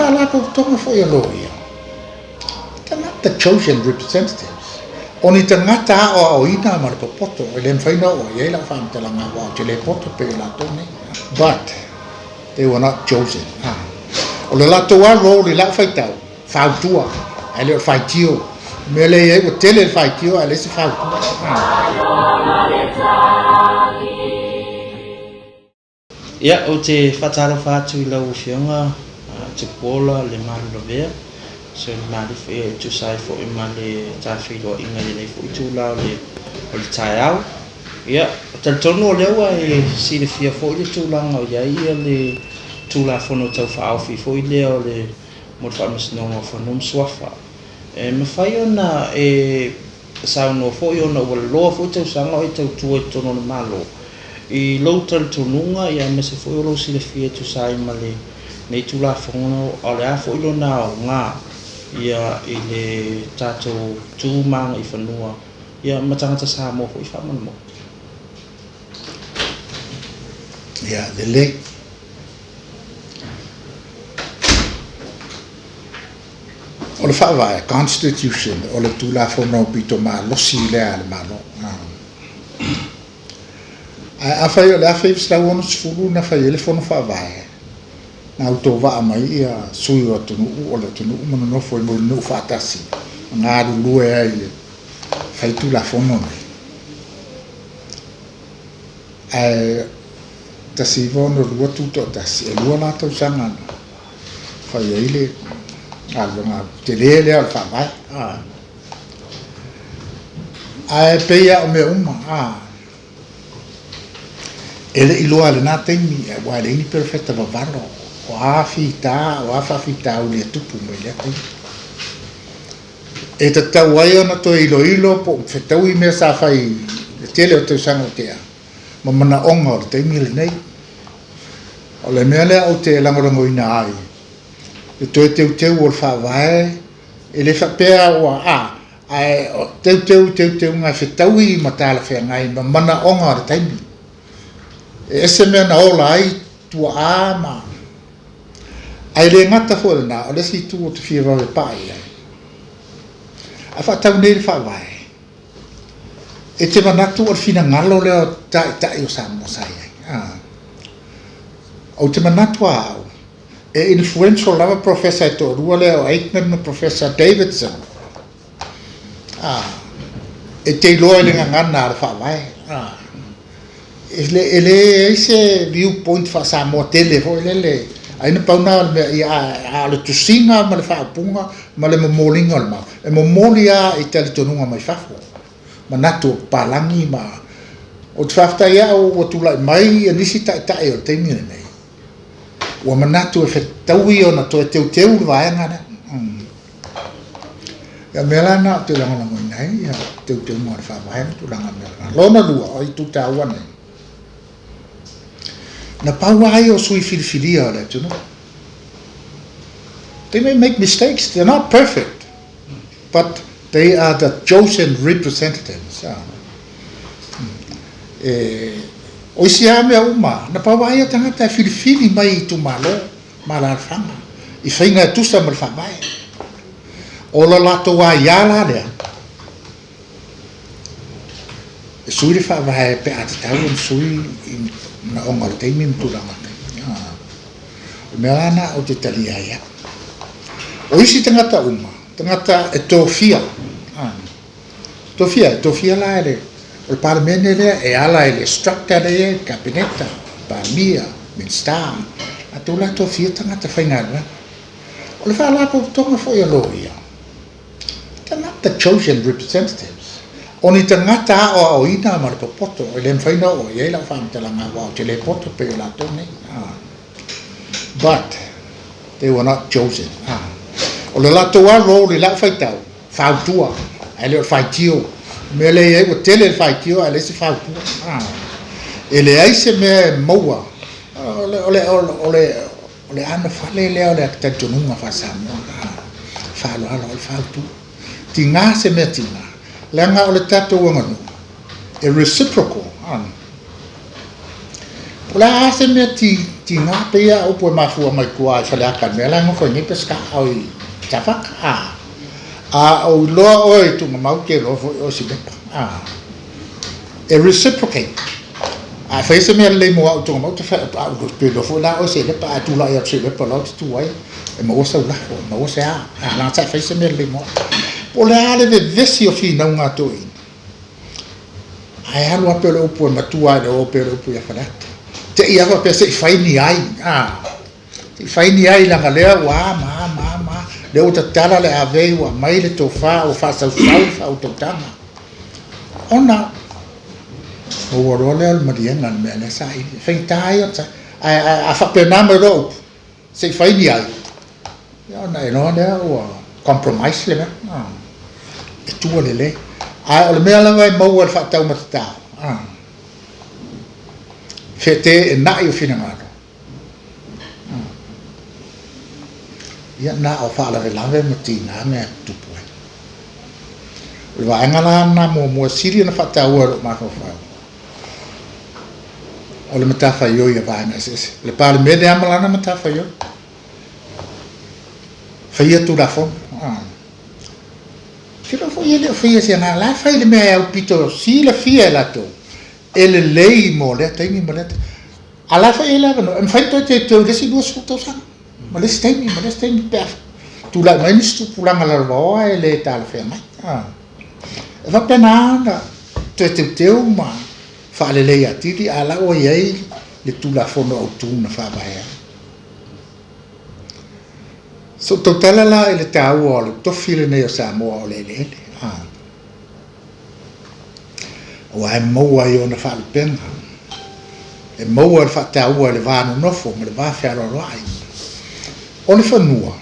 fala ko tonga fo ia loia. They're not the chosen representatives. Oni tangata o ina ma le poto e le faina o ia la fam tala nga wa te le poto pe la tone. But they were not chosen. O le lato wa role la faitau, fautua, ele faitio. Me le ia o tele faitio ele se fautua. Ia o te whataro whātu I lau whionga te pola le maru lo vea. So le maru whea tu sai fo I ma le tāwhiro inga le nei fo I tū lau le o le tai au. Ia, tal tono o lewa e si le fia fo I le tūlanga o ia ia le tūla whono tau whaawhi fo I leo le mo le whaamasinonga whanum swafa. E me whai ona e sauno fo I ona ua loa fo I tau sanga o I tau tua I tono na malo. I loutal tununga ia me se foi lo sile fie tu sai male nei tu la fono o le a foi lo na nga ia I le tato tu mang I fanua ia matanga ta sa mo foi fa mo ia le o le fa va constitution o le tu la fono pito ma lo si le al malo a fai o le a fai sta uno sfulu na fai le fono fa vai na auto va mai ia sui o tunu o le tunu mo no foi mo no fa tasi nga lu e ai le fai tu la fono tasi vono lu tutto tasi e lu la to sanga fai ai le allora te le al fa vai pe ia o me uma ele iloa le na temi e wa le ni perfetta va vano o a fita o le tupu mo le temi e ta wai ona to ilo po fetau I me sa fai tele o te sanga te ma mana onga o temi le nei o le mele o te langorango ina ai e to te o fa vai e le fa pea o ai te nga fetau I matala fe ngai ma mana onga o temi ese me na ola ai tua ama ai le ngata fo na o le si tu te fia va pai a fa tau nei fa vai e te mana tu o fina ngalo le tai o sa mo sai o te mana tu au e influential lava professor to ruale o Aikman professor Davidson e te loa le ngana fa vai ele ese viewpoint fa sa mo tele fo ele ai na pauna ia le tusinga ma le fa punga ma le momolinga ma e momolia I tele tonunga mai fafo ma nato palangi ma o tfafta ia o tula mai nisi ta o te mine nei o manato e fetaui ona to teu vai ngana ya melana te langa mo nei ya teu mo fa vai tu langa melana lona lua ai tu ta wana na pawai o sui filfilia le tu no they may make mistakes they're not perfect but they are the chosen representatives o sia me uma na pawai o tanga ta filfili mai tu malo mala fama I fainga tu sa mal famai o la lato wa yala le sui fa vai pe atau sui na onga te min tu ranga me ana o te tali ia o isi tangata uma tangata e tofia tofia la ele o parlamento le e ala ele structure le kabineta pa mia min sta a tu la tofia tangata fainga o le fa la ko tonga fo ia loia they're not the chosen representatives oni tangata o ina ma le poto e le faina o ia la fam tala nga wa te le poto pe la tone but they were not chosen o le lato wa role la faitau fautua ele faitio me le ia o tele faitio ele se fautua ele ai se me moa ole ana fale le ole ta tununga fa samo fa lo ala fautu tinga se me tinga langa ole tato wanganu a reciprocal la se me ti nga pe ya o po ma fu mai kwa fa la kan me la ngo fo ni pesca oi tafak o lo oi tu ma ke lo fo o si be e reciprocate a fa se me le mo tu ma tu fa a lo pe lo fo la o se le pa tu la ya se le pa lo tu wai e mo sa la mo sa la sa fa se me le mo o le ale de vesi o fina nga to i ai halu ape le upu ma tua le o pe le upu ya falata te ia fa pe se fai ni ai fai ni ai la galea wa ma le o tala le ave wa mai le tofa o fa sa fa o tama ona o ro le al marianga me le sai fai tai o a fa pe na me ro se fai ni ai ya na no le o compromise le e tu le ai o me ala vai mo al fa tau mata fete e na io fina ngaro ia na o fa la lave matina me tu poi o va ngala na mo siri na fa tau o ma fa o le mata fa yo ia va na se le pa le me de amala na mata fa yo fa ia tu la fo Kilo fo ia fia sia na la fa ile me au pito si la fia la to ele lei mo le tai mi mo le ala fa ile no en fa to te to desi duas fotos sa mo le stai mi per tu la mai stu pulanga la vo ele tal fe mai va penanda te ma fa le lei atiti ala o ye le tu la fono au tu na fa ba ya so totala la ele tau o le tofile ne o sa mo o le o ai mo ai ona fa le penga e mo al fa tau o le vano no fo me le va fa ro ai o le fanua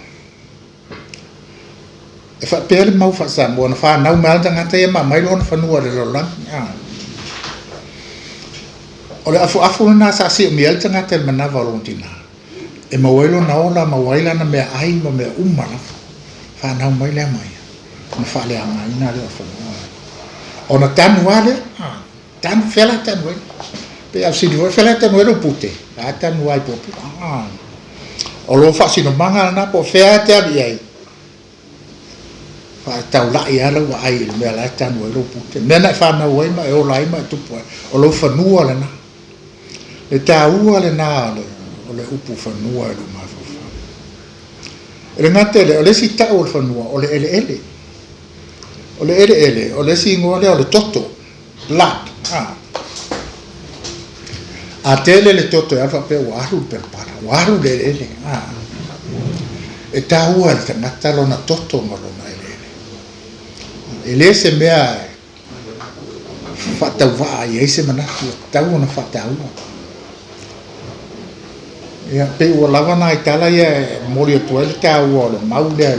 e fa pele mo fa sa mo na fa na ma tanga te ma mai lo na fanua le lo lan o le afu na sa si mi el tanga te mana volontina e mawelo na ola mawaila na me ai mo me umana fa na mai le mai na fa le ana ina le fa ona tan wale tan fela tan we pe a si di fela tan we pute a tan wai po o lo fa si no manga na po fea te ai fa tau la ia lo ai me la tan we pute me na fa na we ma e o lai ma tu po o lo fa nu ala na e ta u ala na o le upu fanua e ma fa e ngate le o le si ta o fanua o le ele o le si ngole o le toto la a tele le toto e fa pe waru per para waru le ele e ta u al ngata lo na toto mo lo na ele se mea fa ta va e se mana ta u na fa ta u ya pe o lava na itala ye mori to el ta o le maude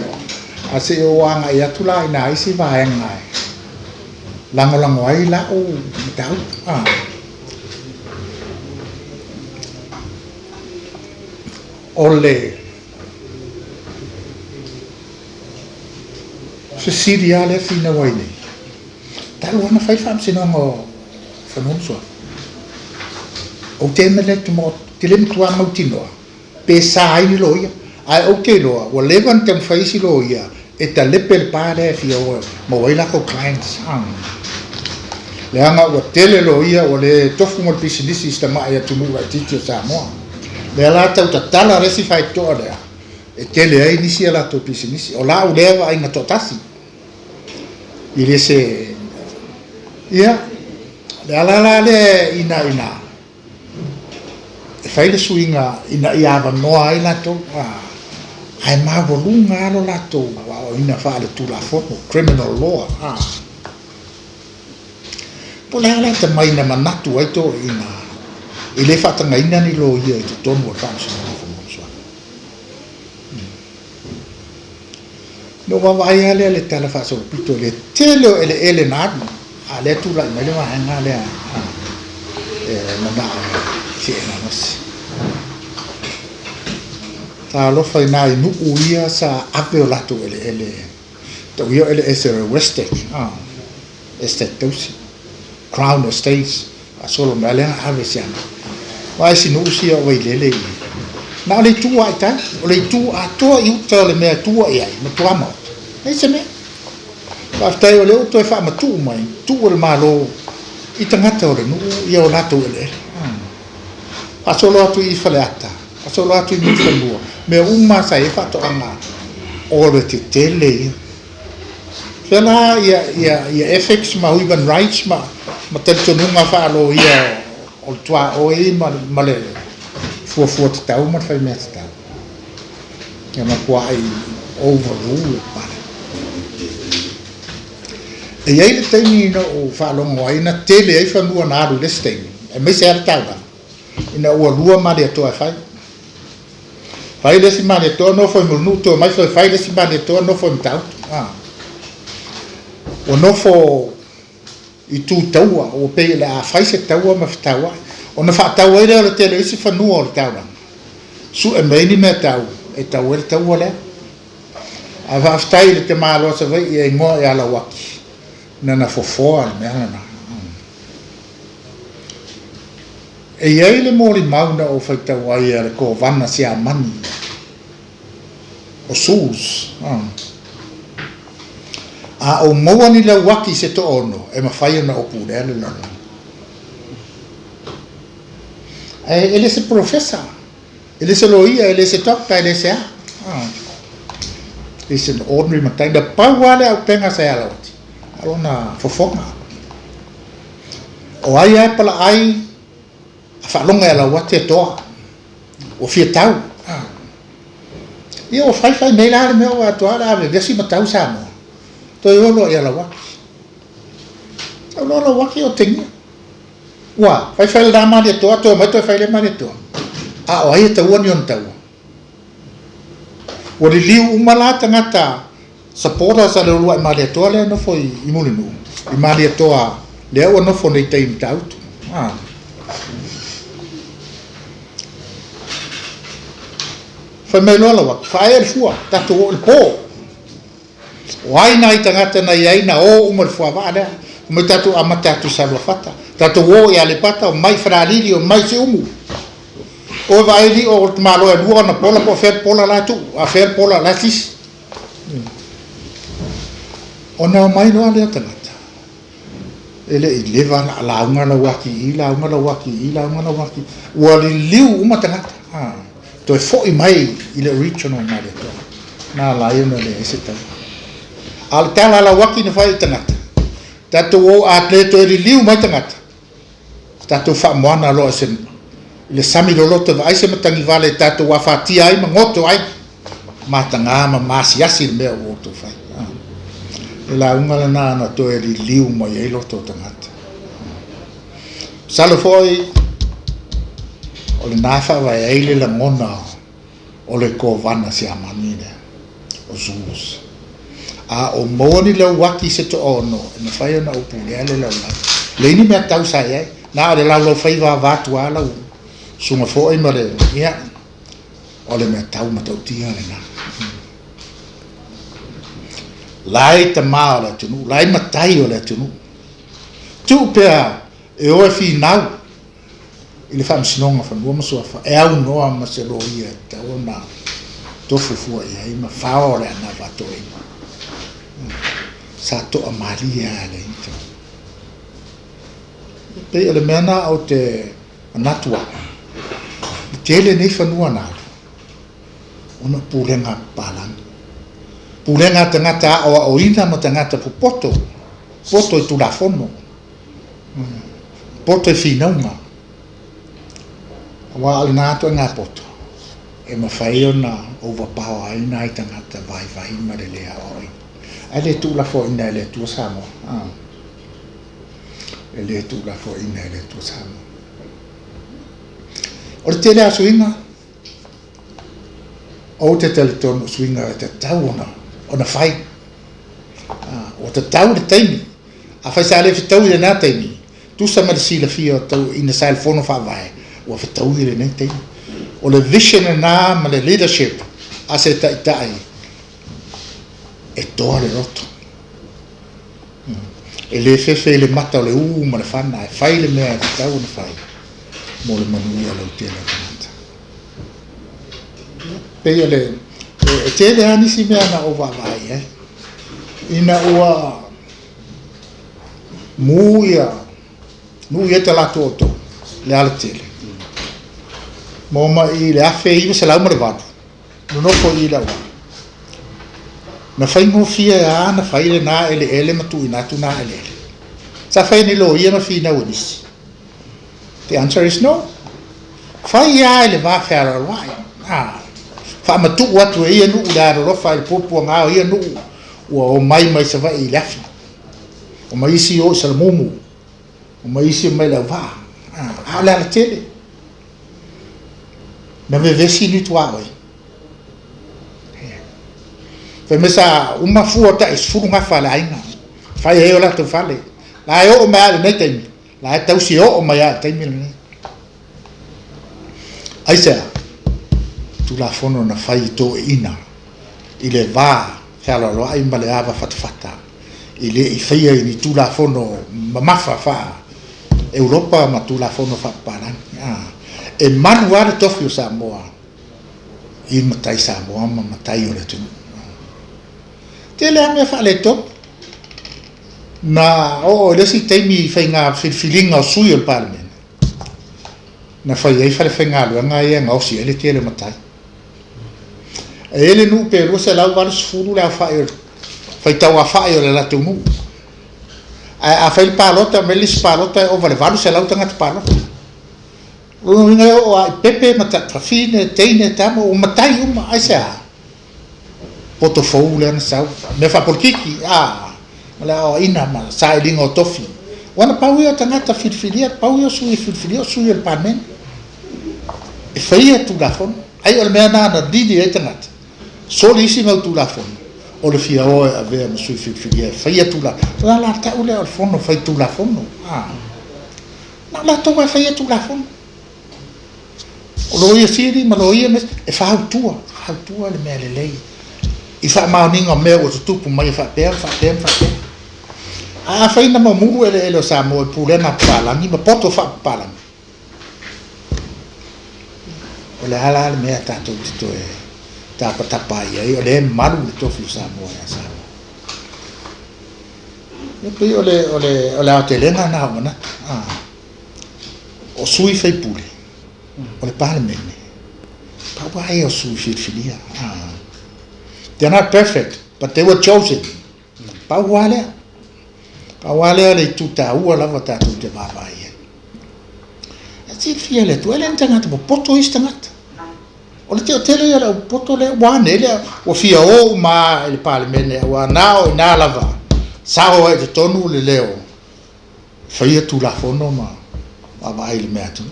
a se o anga ya tula ina isi va enga lango ai la o ta ole se siria le fina waini tal wana fai fam sino mo fanon so o temele mo Tilem tua mautinoa pe sa ai lo ia ai o ke lo o levante un faisi lo ia e ta le per pare fio mo vai la ko clients le anga o tele lo ia o le tofu mo business sistema ia tu mu titi sa mo le la ta tala resi fai to ole e tele ai inicia la to business o la o leva ai na to tasi ile se ia la le ina fai le suinga ina ia va no ai la to ai ma volunga lo la to o ina fa le tu la foto criminal law po la te mai na manatu ai to ina ile fa tanga ina ni lo ia to tono fa so no va vai ale le tala fa so pito le telo ele na ale tu la me le va nga le na si na nos ta lo fa na nu uia sa apeo lato ele to io ele es westek estate tosi crown estates a solo me le avesiana Vai si no si o lele. Na le tua ita, o le tua to I uta le mea tua ia, ma tua mo. E se me. Ka tai o le o to e fa ma tu mai, tu o le malo I tangata o le nu ia o nato ele. A solo atu I faleata, a solo atu I mifalua. Me uma sa e fa to anga o le te tele ia. Fela ia FX ma human rights ma te tonunga fa alo ia o tua o e ma le fua te tau ma fai mea te tau. Ia ma kua ai overrule pare. E iei le teimi ina o fa alongo ai na tele ai whanua na aru les teimi. E me se ara tau na. Ina ua lua ma le atoa fai. Fai lesi ma le atoa no foi mulnu to mai fai lesi ma le atoa no foi mtau. O nofo I tu taua o pe la fai se taua ma taua o na fa taua ira le tele isi fa nu o taua su e meni me tau e taua le taua le a va stai le te malo sa vai e ngo e ala waki na fofo al me na e ia le moli mauna o fa taua ia le ko vana sia mani o sus a o moa ni la waki se to ono e ma fai na opu le la ele se professor ele se loia ele se doctor ele se is an ordinary matai da pawale au penga se ala oti alona fofonga o ai ai pala ai fa longa ala wati to o fia tau io fai nei la me o to ala ve si matau sa mo to yo lo ia la waki lo waki o tinga wa fai la ma de to ma to fai le ma de to o ai te woni on tau o le liu umala tangata supporters sa le lua ma de to le no foi I mulinu I ma de to le o no fo nei time out fa me lo la waki fa e fua tatu o le po wai nai tangata na iai na o umar fuava ale mo tatu amatatu salwa fata tatu o ia le pata o mai fralili o mai se umu o vai li o malo e lua na pola po fer pola la tu a fer pola la tis ona mai no ale tangata ele I leva la unga la waki ila unga la waki o le liu uma tangata to fo I mai ile regional na le na la ina le ese tangata al tala la waki na fai tangata tatu o atleto I liu mai tangata tatu fa moana lo sen le sami lo loto ai se matangi vale tatu wa fatia ai mangoto ai matanga ma masiasi me o to fai la unga na to liu mai ai loto tangata salo foi o le nafa vai ai le la mona o le ko vana si amanine o zus o moni le waki se to ono na fai na upu le ale la le ni me tau sai ai na le la lo fai va tu ala suma fo ai male ia o le me tau ma tau tia le na lai ta ma la tunu lai matai o le tunu tu pe e o fi nau ile fam sinonga fa no so fa e au no ma se lo ia ta ona to fu ia ma fa ora na va to sa to amalia le ito pe ele mena au te natua tele nei fanua na ona pulenga palang pulenga tangata o ina mo tangata poto I tu la fono poto I finauma wa alina to nga poto e ma fai ona overpower ai nai tangata vai ma le oi ele tu la fo ina ele tu samo ele tu la fo ina ele tu samo o te le swinga o te teleton swinga te tauna ona fai o te tau de taimi a fai sa le fitau le na taimi tu sa ma si la fia tau ina sa il fono fa vai o fitau le na taimi o le vision na ma le leadership a se tai e toa le roto e le fefe le mata o le ma le fana e fai le mea te tau na fai mo le manuia lau tele tangata. Pea le tele ani si mea na ova vai ina ua muia te lato oto le ala tele. Mo ma I le afe iwa se lau mare vatu. No ko I la wa. Na fai mo fia na fai le na ele matu ina tu na ele. Sa fai ni lo ia na fi na unis. The answer is no. Fai ia ele va fera wai. Fa matu watu ia nu da ro fai popo nga ia nu o mai se va I lafi. O mai si o sa mumu. O mai si mai la va. Ala la tele. Na me vesi ni tua oi. Fe mesa uma fuota is furu nga fala ainga. Fai e ola to fale. La e o mai le nei la e tau si o mai a taimi le. Ai sea. Tu la fono na fai to ina. Ile va fala lo ai male ava fatfata. Ile I fai ni tu la fono mafa fa. Europa ma tu la fono fa parang. E manuare tofi o Samoa I matai Samoa ma matai o le tunu te le ame fa le top na le si teimi fai ngā whiwhilinga o sui o le parlimen na fai ei fai ngā luanga ia ngā osi ele te le matai ele nu pe rua se lau waru sifuru le fai tau a fai o le la tunu a fai palota melis palota o vale waru se lau tangata palota Unga o ai pepe mata trafine teine tamo o matai uma ai sa. Portfolio na sa. Me fa porkiki mala o ina ma sai lingo tofi. Wana pauia tangata filfilia pauia sui filfilia sui el parmen. E faia tu gafon. Ai o mea na didi e tangata. Solissimo tu la fon. O le fia o ave ma sui filfilia faia tu la. La ta ule al fono fai tu la fono. Na la to faia tu la fono. O lo ia siri ma lo ia mes e fa tua le mea le lei I fa maoninga mea o tupu mai fa pe fai na mamu ele sa mo e pule na pala ni ma poto fa pala o le hala le mea tato tito e tapa ia o le maru le tofi sa mo ya sa e pe o le atelenga na ona o sui fai pule o le parliament wai o sui filfilia they're not perfect but they were chosen wale le tuta ua lava tatu te baba ia e ti fia le tu ele tangata po poto istangata o le te tele ia o poto le wane ele o fia o ma le parliament wa nao na lava sao e te tonu le leo fai tu la fono ma vai le mea tu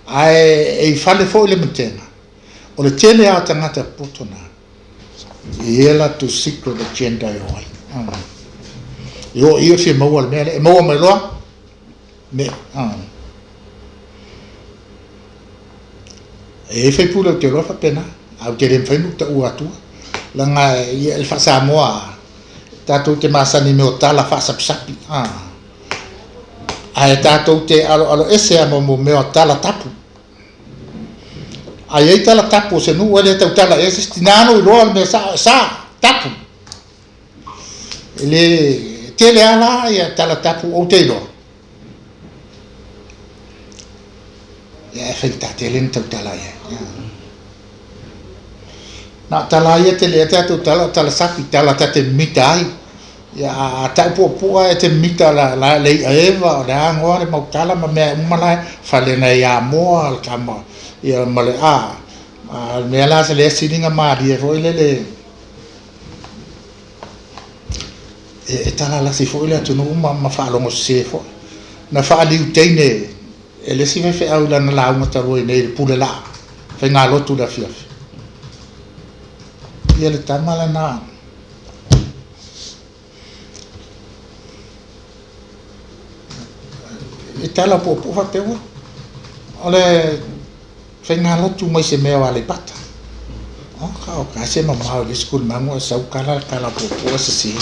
ai fale fo le mtena o le tele a tangata potona ela to secret agenda yo fi mo le mo lo me e fai pula te lo fa pena au te le fai nu ta ua tu langa el fa Samoa tato te masani me o tala fa sapsapi ai tato te alo ese mo me o tala tapu ai tala tapu se nu ele te tala ese stinano I lo me sa tapu ele tele ala ia tala tapu o te lo ia fenta tele te tala ia na tala ia tele te tala sapi tala te mitai ya ta po e te mita la le eva la ngore mo tala ma me mala fale na ya mo al kama ia male me la se le sininga ma di ro le e tala la si fo ile tu no ma fa lo mo se fo na fa li utene e le si me fe au la na la mo ta ro ne pule la fe nga lo tu da fia ia le tamala na e tala po fa pe wo ole fe nga lo tu mai se me wa le pata o ka se ma le school ma mo sa kala po se si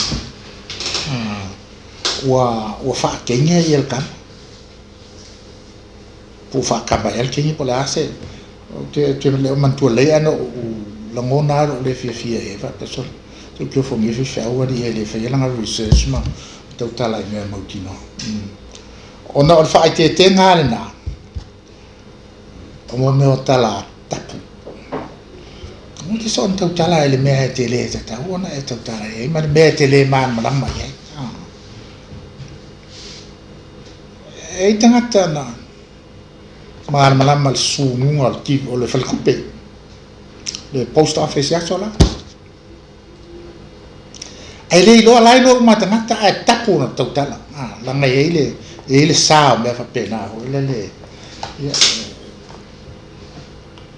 wa fa kenya el kam po fa kaba el kingi po la se te le man tu le ano la ngona le fia e fa so te que fo mi fi fa wa di ele fa yanga research ma tau tala me mo kino ona o fa te te ngale na o mo me o tala tapu mo ti son tau tala ele me te le ta ona e tau tala e ma me te le man ma ma ye e tangata na ma malama le sunga le ki o le falkupe le post office ya sola ai le lo lai lo ma tangata e tapu na totala la ngai ele sa me fa pena o le ya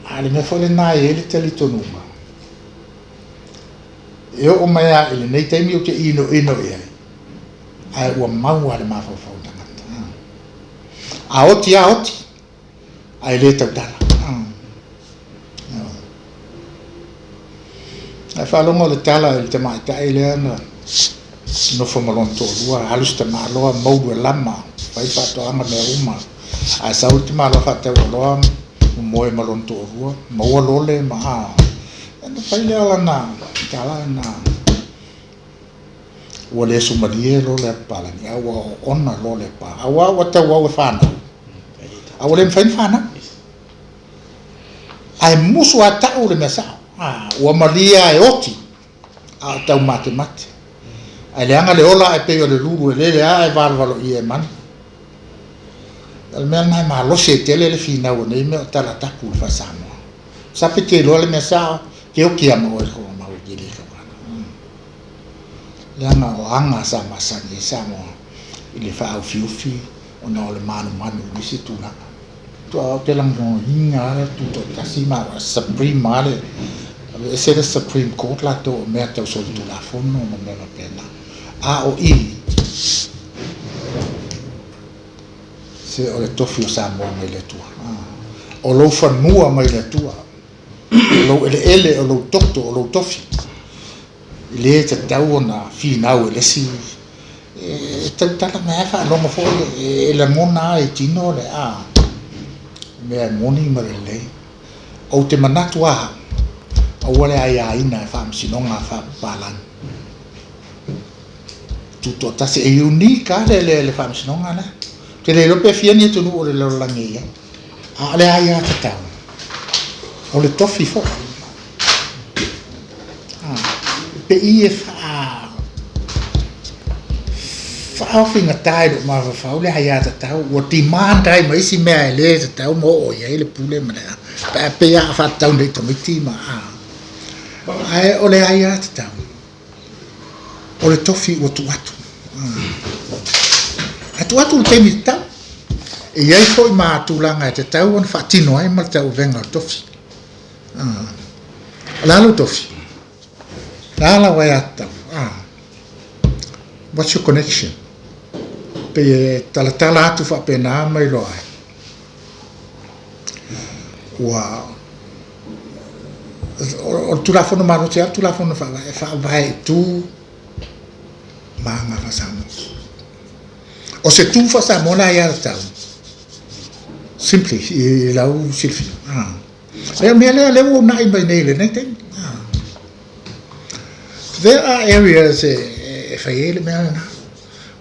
ale me fole na ele tele tonuma eu o mai ele nei temi o ke ino e ai o mau ale ma fa a oti ai le tala ai fa longo le tala le tema ta ele na no fo malon to lua alus te malo mo du lama fai fa to ama me uma a sa ultima lo fa te lo mo e malon to lua mo lo le ma e fai le ala na tala na o le sumalie lo le pala ni awa ona lo le pa awa wa te wa fa na awa le fa na ai musu ata o le mesa o malia e oti a tau mate ai le anga le ola e pe o le lulu le ai valo i e man al mel mai ma lo se tele le fina o nei me tala tapu fa samo sapete lo le mesa che o chiamo e come ma o di le lana o anga sama sani samo ile fa au fiufi o no le manu di situ na to te lang no hinga tu to kasima supreme male se le supreme court la to me to so tu la fono no me la pena a o i se o le tofi samo me le tua o lo fa nua mai le tua lo ele o lo tokto o lo tofi le te tau na finau le si te tala me fa lo mo fo le mona e tino le me moni ma le o te manatu o wale ai na fa msinonga fa balan tutto tasi e unica le fa msinonga na te le lo pe fiani tu no le lo langi le ai ta tau o le tofi fo pe i fa finga tai do ma fa le haya ta tau o ti man dai mai si me le ta tau mo o ye le pule ma pa pe ya fa tau nei to miti ma ai o le haya ta tau o le tofi o tu atu te mi ta e ye foi ma tu langa ta tau on fa tino ai ma tau venga tofi la lo tofi la wa ya tau what's your connection pe tala atu fa pena mai lo ai wow o tu la fono mano tia tu la fono fa vai tu manga fa samo o se tu fa samo na ya tau simply e la u silfi le wo na i nei le nei ten there are areas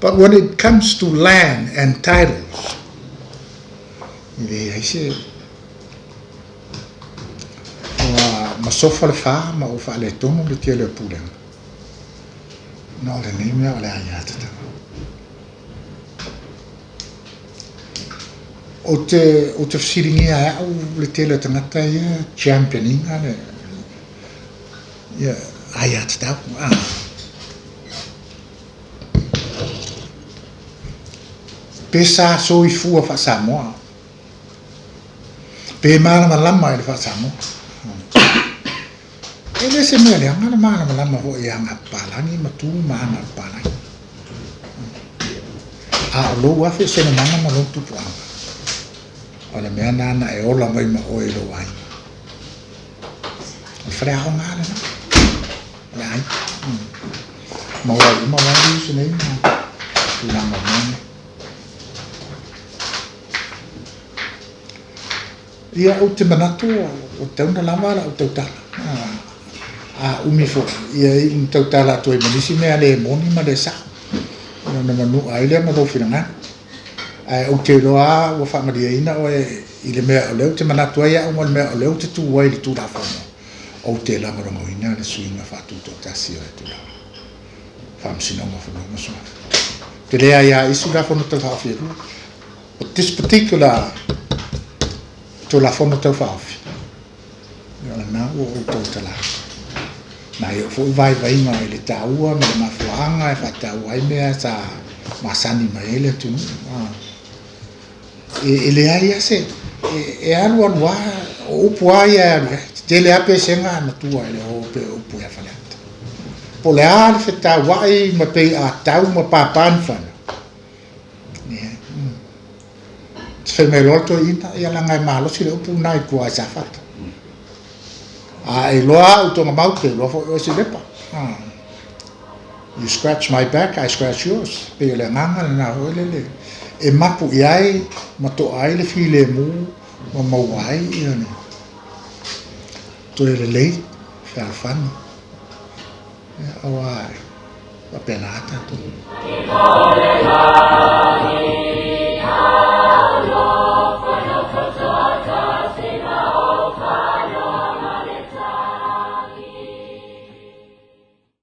but when it comes to land and titles, I say, ma sofa le fa, ma o fa le tono le tia le pule. No le nei mea le aiata. O te fsiringia au le tia le tangata ia championing ale. Ia aiata tau. Pesa so i fu fa Samoa pe mana lama i fa Samoa ele se me le ngana mana lama ho ia ngapala ni matu mana pala lo wa fe se mana ma lo tu pa ole me ana e ola mai ma o lo ai fra ho ngana na ai ma wa di se nei na ma ia o te manatu o tauna lama la o tautala umi fo ia i tautala atu i manisi mea le moni ma le sa na manu ai le ma do finanga ai o te loa o fa maria ina o i le mea o leo te manatu ai o mea o leo te tu wai le tu la fono o te la mo ina le suinga fa tu to tasi o tu la fa msino mo fo mo so te le ai isu la fono te fa firu o this particular to la fono te fa fi na o to te la na yo fo vai ma le taua me ma fuanga e fa taua ai mea sa masani ma ele tu ele ai se e anu wa o puaia te le ape senga na tua ele o pe o puia fa po le al fe taua ai ma pe a tau ma papan fa ne se me loto ina ia la ngai malo si le pu nai kua sa fa e loa o tonga mau te loa o se lepa you scratch my back I scratch yours pe le nganga na ho le e mapu iai ma to ai le file mu ma mawai ina to le lei fa fan awa pa penata to